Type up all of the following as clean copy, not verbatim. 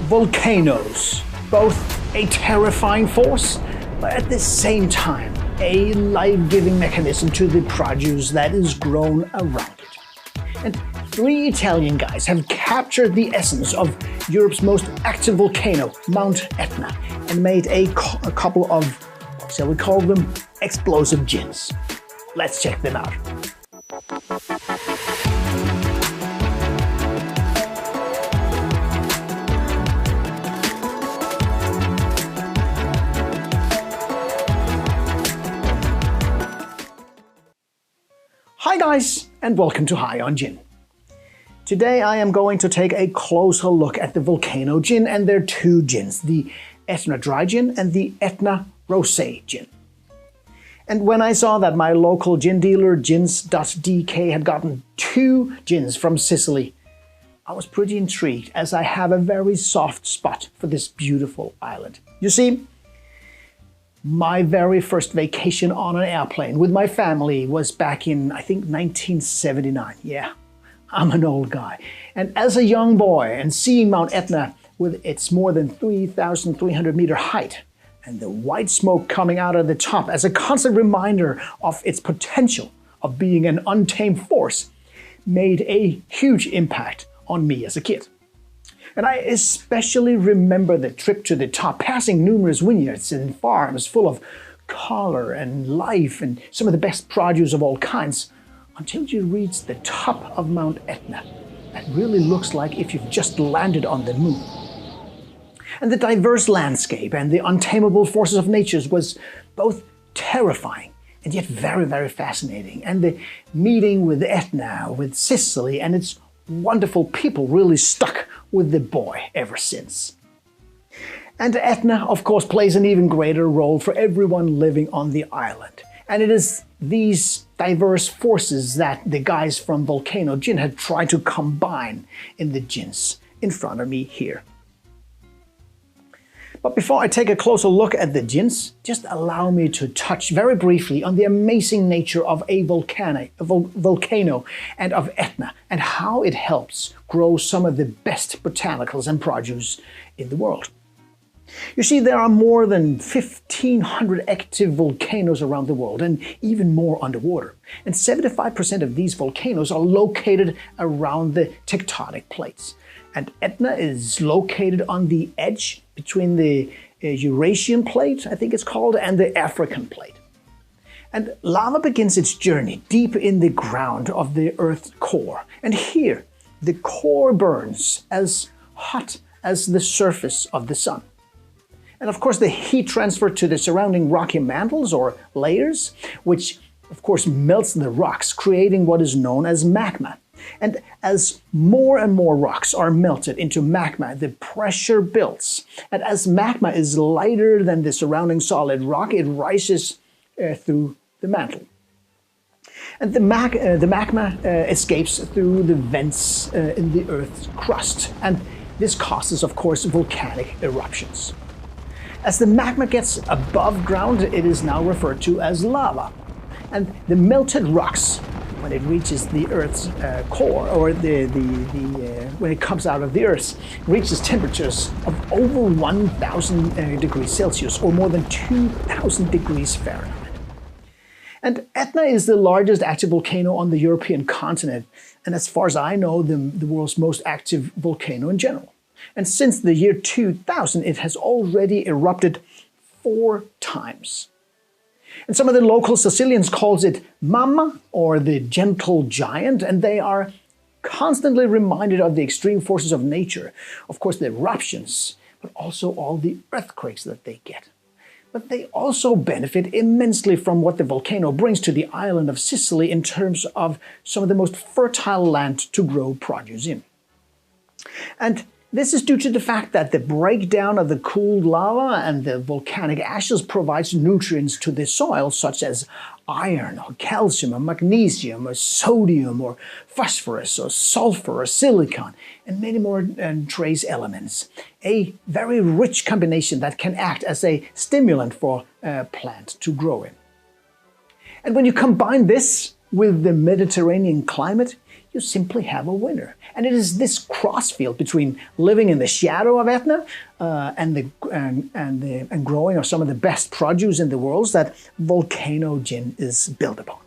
Volcanoes, both a terrifying force, but at the same time, a life-giving mechanism to the produce that is grown around it. And three Italian guys have captured the essence of Europe's most active volcano, Mount Etna, and made a couple of, shall we call them, explosive gins. Let's check them out. Hi guys, and welcome to High on Gin. Today I am going to take a closer look at the Volcano gin and their two gins, the Etna Dry Gin and the Etna Rosé Gin. And when I saw that my local gin dealer, gins.dk, had gotten two gins from Sicily, I was pretty intrigued, as I have a very soft spot for this beautiful island. You see, my very first vacation on an airplane with my family was back in, I think, 1979. Yeah, I'm an old guy. And as a young boy, and seeing Mount Etna with its more than 3,300 meter height, and the white smoke coming out of the top as a constant reminder of its potential of being an untamed force, made a huge impact on me as a kid. And I especially remember the trip to the top, passing numerous vineyards and farms full of color and life and some of the best produce of all kinds, until you reach the top of Mount Etna. That really looks like if you've just landed on the moon. And the diverse landscape and the untamable forces of nature was both terrifying and yet very, very fascinating. And the meeting with Etna, with Sicily, and its wonderful people really stuck with the boy ever since. And Etna, of course, plays an even greater role for everyone living on the island. And it is these diverse forces that the guys from Volcano Gin had tried to combine in the gins in front of me here. But before I take a closer look at the gins, just allow me to touch very briefly on the amazing nature of a volcano and of Etna, and how it helps grow some of the best botanicals and produce in the world. You see, there are more than 1,500 active volcanoes around the world, and even more underwater. And 75% of these volcanoes are located around the tectonic plates. And Etna is located on the edge between the Eurasian plate, I think it's called, and the African plate. And lava begins its journey deep in the ground of the Earth's core. And here, the core burns as hot as the surface of the sun. And of course, the heat transfer to the surrounding rocky mantles or layers, which of course melts the rocks, creating what is known as magma. And as more and more rocks are melted into magma, the pressure builds. And as magma is lighter than the surrounding solid rock, it rises through the mantle. And the magma escapes through the vents in the Earth's crust. And this causes, of course, volcanic eruptions. As the magma gets above ground, it is now referred to as lava. And the melted rocks, when it reaches the Earth's core, or when it comes out of the Earth, reaches temperatures of over 1,000 degrees Celsius, or more than 2,000 degrees Fahrenheit. And Etna is the largest active volcano on the European continent, and as far as I know, the world's most active volcano in general. And since the year 2000, it has already erupted 4 times. And some of the local Sicilians calls it Mamma, or the gentle giant, and they are constantly reminded of the extreme forces of nature. Of course, the eruptions, but also all the earthquakes that they get. But they also benefit immensely from what the volcano brings to the island of Sicily in terms of some of the most fertile land to grow produce in. And this is due to the fact that the breakdown of the cooled lava and the volcanic ashes provides nutrients to the soil, such as iron or calcium or magnesium or sodium or phosphorus or sulfur or silicon, and many more trace elements. A very rich combination that can act as a stimulant for a plant to grow in. And when you combine this with the Mediterranean climate, you simply have a winner. And it is this crossfield between living in the shadow of Etna and growing of some of the best produce in the world that Volcano gin is built upon.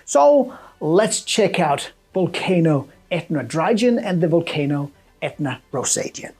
So let's check out Volcano Etna Dry Gin and the Volcano Etna Rosé Gin.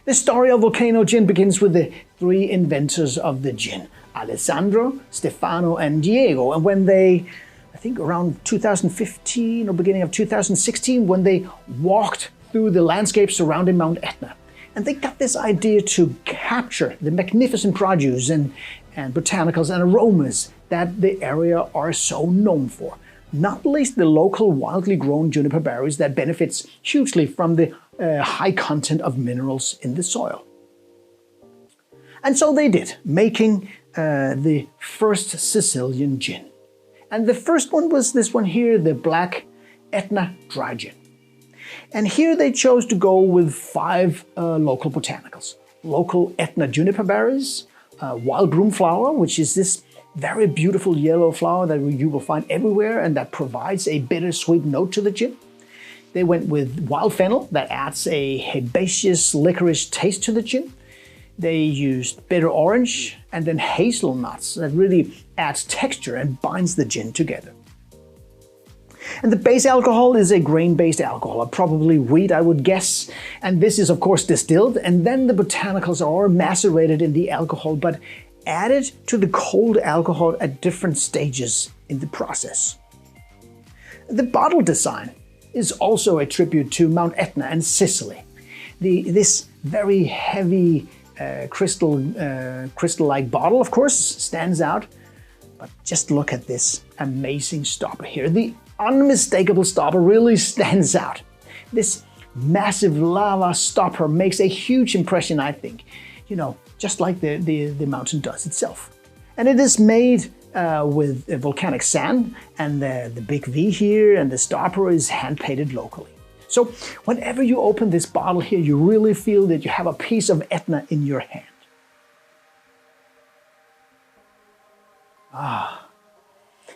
The story of Volcano gin begins with the three inventors of the gin, Alessandro, Stefano, and Diego. And when they, I think around 2015 or beginning of 2016, when they walked through the landscape surrounding Mount Etna, and they got this idea to capture the magnificent produce and botanicals and aromas that the area are so known for. Not least the local wildly grown juniper berries that benefits hugely from the high content of minerals in the soil. And so they did, making the first Sicilian gin. And the first one was this one here, the Black Etna Dry Gin. And here they chose to go with 5 local botanicals. Local Etna juniper berries, wild broom flower, which is this very beautiful yellow flower that you will find everywhere and that provides a bittersweet note to the gin. They went with wild fennel that adds a herbaceous licorice taste to the gin. They used bitter orange and then hazelnuts that really adds texture and binds the gin together. And the base alcohol is a grain-based alcohol, probably wheat I would guess. And this is of course distilled, and then the botanicals are macerated in the alcohol but added to the cold alcohol at different stages in the process. The bottle design is also a tribute to Mount Etna and Sicily. This very heavy crystal-like bottle, of course, stands out. But just look at this amazing stopper here. The unmistakable stopper really stands out. This massive lava stopper makes a huge impression, I think. You know, just like the mountain does itself. And it is made with volcanic sand, and the big V here and the stopper is hand-painted locally. So whenever you open this bottle here, you really feel that you have a piece of Etna in your hand.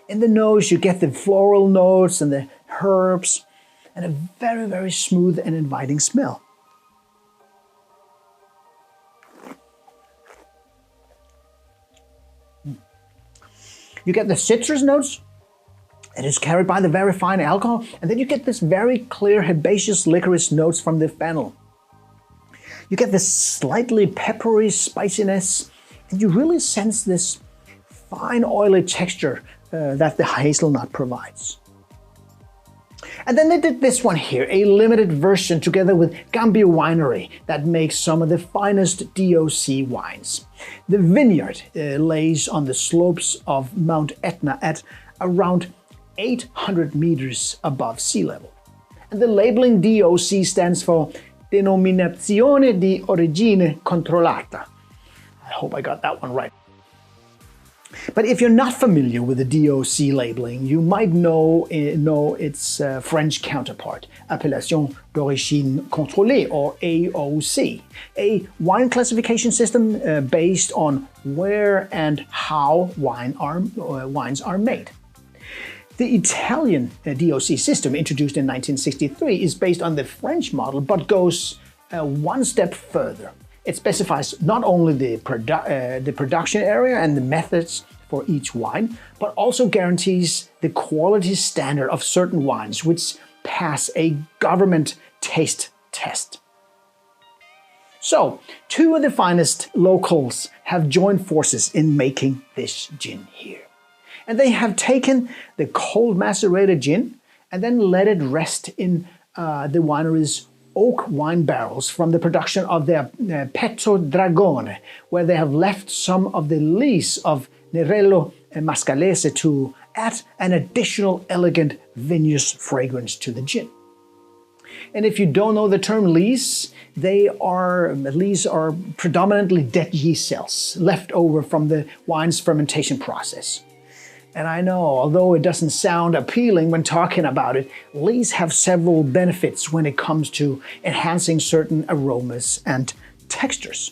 In the nose you get the floral notes and the herbs and a very, very smooth and inviting smell. You get the citrus notes. It is carried by the very fine alcohol, and then you get this very clear herbaceous licorice notes from the fennel. You get this slightly peppery spiciness, and you really sense this fine oily texture that the hazelnut provides. And then they did this one here, a limited version together with Gambio Winery that makes some of the finest DOC wines. The vineyard lays on the slopes of Mount Etna at around 800 meters above sea level. And the labeling DOC stands for Denominazione di Origine Controllata. I hope I got that one right. But if you're not familiar with the DOC labeling, you might know its French counterpart, Appellation d'Origine Contrôlée, or AOC, a wine classification system based on where and how wines are made. The Italian DOC system, introduced in 1963, is based on the French model but goes one step further. It specifies not only the production area and the methods for each wine, but also guarantees the quality standard of certain wines which pass a government taste test. So, 2 of the finest locals have joined forces in making this gin here. And they have taken the cold macerated gin and then let it rest in the winery's oak wine barrels from the production of their Petto Dragone, where they have left some of the lees of Nerello Mascalese to add an additional elegant vinous fragrance to the gin. And if you don't know the term lees, lees are predominantly dead yeast cells left over from the wine's fermentation process. And I know, although it doesn't sound appealing when talking about it, lees have several benefits when it comes to enhancing certain aromas and textures.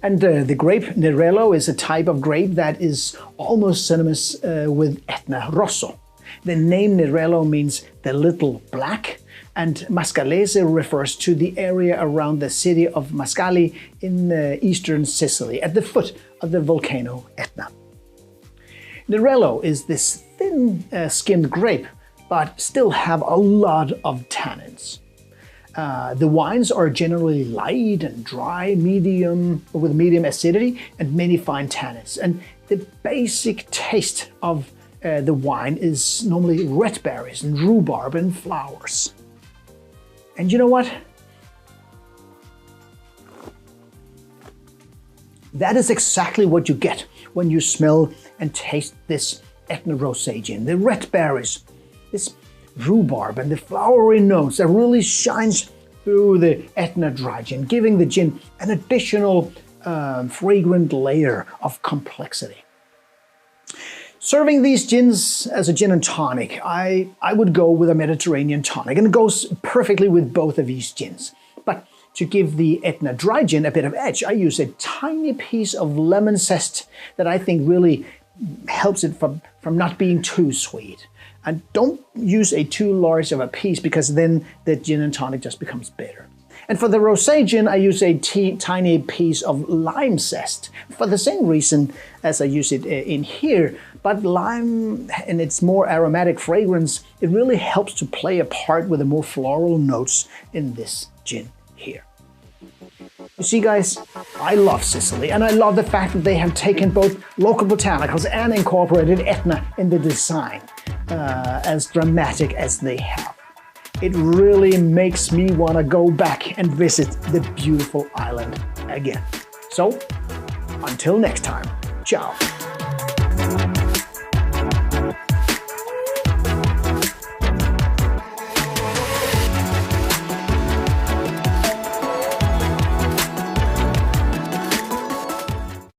And the grape Nerello is a type of grape that is almost synonymous with Etna Rosso. The name Nerello means the little black, and Mascalese refers to the area around the city of Mascali in eastern Sicily, at the foot of the volcano Etna. Nerello is this thin-skinned grape, but still have a lot of tannins. The wines are generally light and dry, with medium acidity and many fine tannins. And the basic taste of the wine is normally red berries and rhubarb and flowers. And you know what? That is exactly what you get when you smell and taste this Etna Rosé gin. The red berries, this rhubarb and the flowery notes that really shines through the Etna dry gin, giving the gin an additional fragrant layer of complexity. Serving these gins as a gin and tonic, I would go with a Mediterranean tonic, and it goes perfectly with both of these gins. But to give the Etna dry gin a bit of edge, I use a tiny piece of lemon zest that I think really helps it from not being too sweet. And don't use a too large of a piece, because then the gin and tonic just becomes bitter. And for the rosé gin, I use a tiny piece of lime zest for the same reason as I use it in here. But lime, in its more aromatic fragrance, it really helps to play a part with the more floral notes in this gin here. You see, guys, I love Sicily, and I love the fact that they have taken both local botanicals and incorporated Etna in the design, as dramatic as they have. It really makes me want to go back and visit the beautiful island again. So, until next time, ciao.